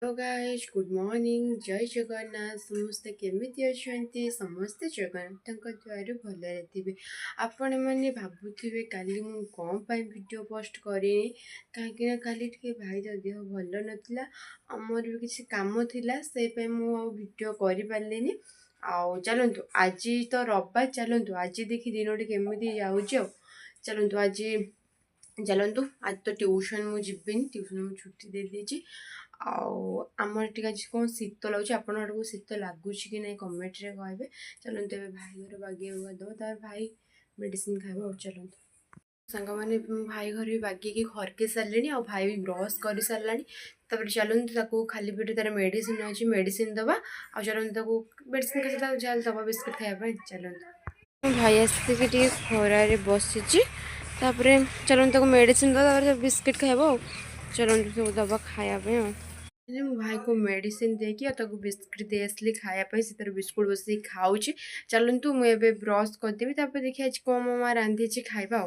Hello guys good morning जय जगन्नाथ समस्ते केमिति अछंती समस्ते जगन्नाथଙ୍କ द्वारा भलरे थिबे आपण माने भाबुथिबे काली मु कोन पई वीडियो पोस्ट करिनी काहेकि ना काली के भाई देह भल नथिला हमर भी किसी काम थिला से पे मु वीडियो करि पारलेनी आउ चलंतु आज तो रविवार चलंतु आज देखि दिनोटी केमिति जाउछ चलंतु आज चलतु आज तो ट्यूशन मु जीविनी ट्यूशन मु छुट्टी दे देछि आमर टिके आज कौन शीत लगुच आपण आड़क शीत लगुच कि नहीं कमेंट रे कहबे चलते ए भाई घर बागे दब तार भाई मेडिसिन खाइबा चलते सांग मैंने भाई घर भी बागे घर के सारे आ भाई भी ब्रश कर सारे तापर चलते खाली पेट तार मेडिसिन अच्छी मेडिसिन दबा आ चलते मेडिसिन के दबा बिस्कुट खायापी चलते भाई आसिक खरारे बसी तापर चलते मेडिसिन दबा बिस्कुट खाइब चलते सब दबा खायापी मो भाई को मेडिसिन देकी बिस्कुट दे आसली खायापी से बिस्कुट बस खाऊँ चलतु मुझे ब्रश करदेवी देखिए आज कौन मो माँ रांधि खाइबा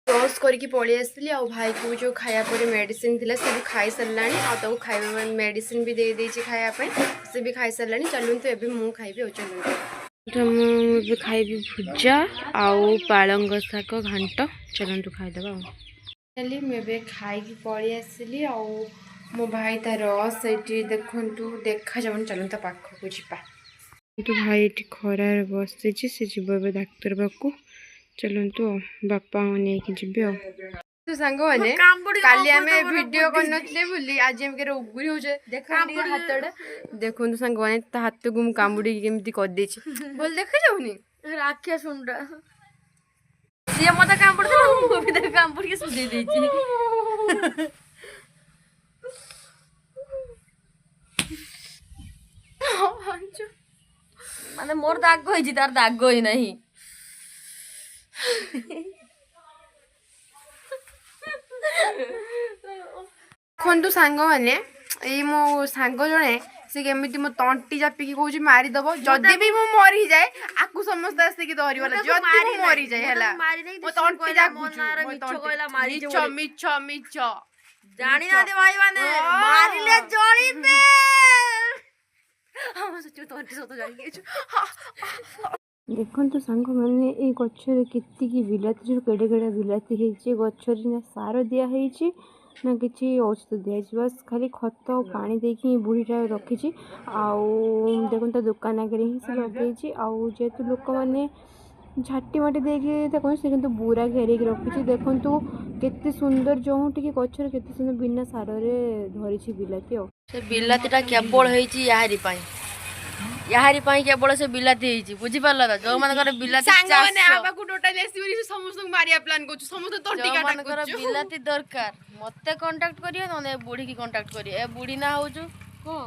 ब्रश करके पलि आसली आ भाई को जो खाया मेडिसिन थी सब खाई सारा खाइबा मेडिसिन भी दे देछि खायापी से भी खाई सारा चलतु एवं मुझे खाइबी चलते मुझे खाइबी भुजा आउ पालंग शाग घांट चलतु खाईदबा मुझे खाई पलि आसली आ मो भाई तार से देखु देखा जाऊन चलता पाखक जा तो भाई ये खरार बसी से जीव ए डाक्तर पाक चलतु बापा नहीं जी तो सांग मैंने काली आम भिड कर आज आम उगुरी हो देखा हाथ देखो सांग मैंने हाथ को मुझे कामुड़ी केमी करदे बोल देखा जाऊनी राखिया सुंडा सी मत कामुड़ कामुड़ के सुझे देती माने मोर दाग होई तार दाग होई नहीं देखु सांग मैंने ये मो सांग जड़े से केमी मो तंटी चापिकी कौच मारिदब जदि भी मु मरी जाए आकु समस्त आसिक धरवाला जदि मु मरी जाए है मो तंटी मिछ मिछ मिछ जानी ना दे भाई माने मारिले जड़ी पे हम सच्चो तंटी सतो जाई गेछु देखु सांग मैंने ये गचर केतिकी बिलाती केड़े केड़े बिलाती है गचर ना सार दिखाई ना कि औषध दिखाई बस खाली खत और पानी देकी बुढ़ीटा रखी देखो तो दुकान आगे ही से लगे जेहेतु लोक मैंने झाटी माटी देखिए से बुरा घेरिक रखी देखु केते सुंदर जो टी गचर केते सुंदर बिना सार धरी बिलाती से बिलातीटा केवल होईची याहारी केवल से बिलाती बुझी पारल तो जो मानकर बिलाती बिलाती दरकार मते कांटेक्ट करियो न बुढ़ी की कांटेक्ट करियो ए बुढ़ी ना होजु को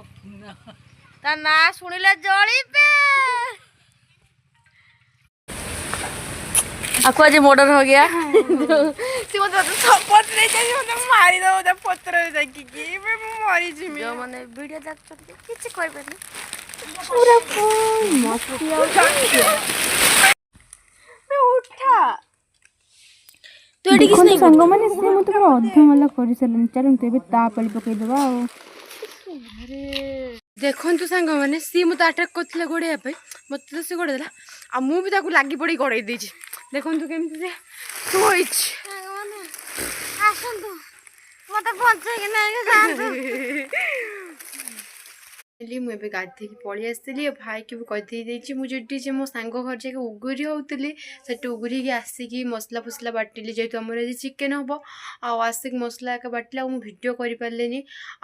ता ना सुनिले जळी पे आको आज मर्डर हो गया सी मत सपोर्ट नहीं चाहिए मत मारी दो उधर पत्थर जाकी की मैं मरी जिमी जो माने वीडियो देख सकते किछ करबे नहीं पूरा मस्ती मैं उठा तो एडी किस नहीं संग माने से मत पूरा अधमला करि सलन चलन तेबे ता पली पकई देबा अरे देखु सांग मैंने सी मत अटैक करथिला गोड़े पे मत तो से गोड़े देला आ मु भी ताकू लागी पड़ी गड़े देछि देखु केमती से सोइछ आसंतु मते पहुंचे कि नहीं जानतु मुझे गाधे पलि आसली भाई की भी कही मुझे मो सांग घर जाके उगुरी होती से उगुरी आसिक मसला फसला बाटिली जेहतु आम आज चिकेन हम आसिक मसला एक बाटिला मुझे भिड कर पारे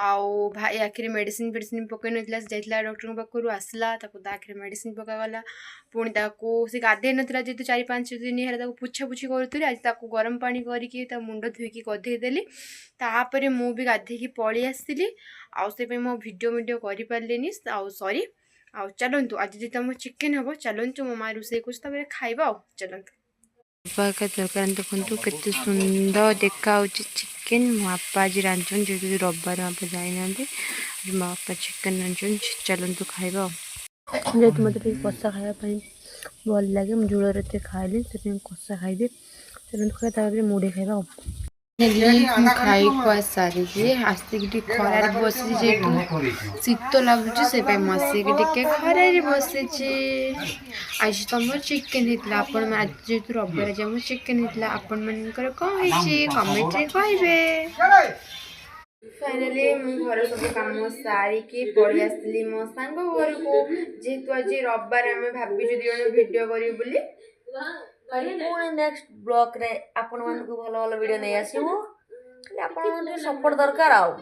आउ भाई आखिरी मेडिसिन फेडिसिन पकई ना जाइला डॉक्टर पाखु आसला आखिरी मेडिसिन पकागला पुणी से गाधे ना जेहतु 4-5 दिन है पुछा पुछी करूँ आज गरम पानी करके मुंड धोईकी गधेदेली तापर मु भी गाधे पलि आसली आउ मो भिडियो वीडियो कर पारे सॉरी आउ चलतु आज जी तुम चिकेन हम चलतु मो माँ रोसे कुछ खाइबा चलतु तरकारी देखु के सुंदर देखा चिकेन मो बापा आज रांधन जेहतु रविवार आप जाना मो बापा चिकेन रांधन चलतु खाइबा जेहतु मत कषा खायापी भल लगे झोल खाइली से कषा खाइबे चलतु खाइबा मुढ़े खाइबा ଖାଇ ଖୁଆ ସାରିକି ଆସିକି ଟିକେ ଖରାରେ ବସିଛି ଯେହେତୁ ଶୀତ ଲାଗୁଛି ସେପାଇଁ ମୁଁ ଆସିକି ଟିକେ ଖରାରେ ବସିଛି। ଆଜି ତମର ଚିକେନ୍ ହେଇଥିଲା ଆଜି ଯେହେତୁ ରବିବାର ଆଜି ଆମର ଚିକେନ୍ ହେଇଥିଲା ଆପଣମାନଙ୍କର କ'ଣ ହେଇଛି କମେଣ୍ଟରେ କହିବେ। ଫାଇନାଲି ମୁଁ ଘର ସବୁ କାମ ସାରିକି ପଳେଇ ଆସିଥିଲି ମୋ ସାଙ୍ଗ ଘରକୁ ଯେହେତୁ ଆଜି ରବିବାର ଆମେ ଭାବିଛୁ ଦୁଇ ଜଣ ଭିଡ଼ିଓ କରିବୁ ବୋଲି। ପୁଣି ନେକ୍ସଟ ବ୍ଲଗ୍ରେ ଆପଣମାନଙ୍କୁ ଭଲ ଭଲ ଭିଡ଼ିଓ ନେଇ ଆସିବୁ। ଖାଲି ଆପଣଙ୍କୁ ଟିକେ ସପୋର୍ଟ ଦରକାର ଆଉ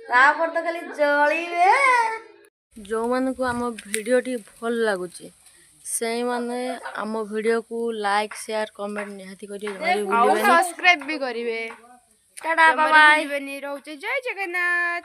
ତାପରେ ତ ଖାଲି ଜଳିବେ। ଯେଉଁମାନଙ୍କୁ ଆମ ଭିଡ଼ିଓଟି ଭଲ ଲାଗୁଛି ସେଇମାନେ ଆମ ଭିଡ଼ିଓକୁ ଲାଇକ୍ ସେୟାର କମେଣ୍ଟ ନିହାତି କରିବେ। ଆଉ ସବସ୍କ୍ରାଇବ ବି କରିବେ। ଟାଟା ବାଏ ବାଏ। ରହୁଛି ଜୟ ଜଗନ୍ନାଥ।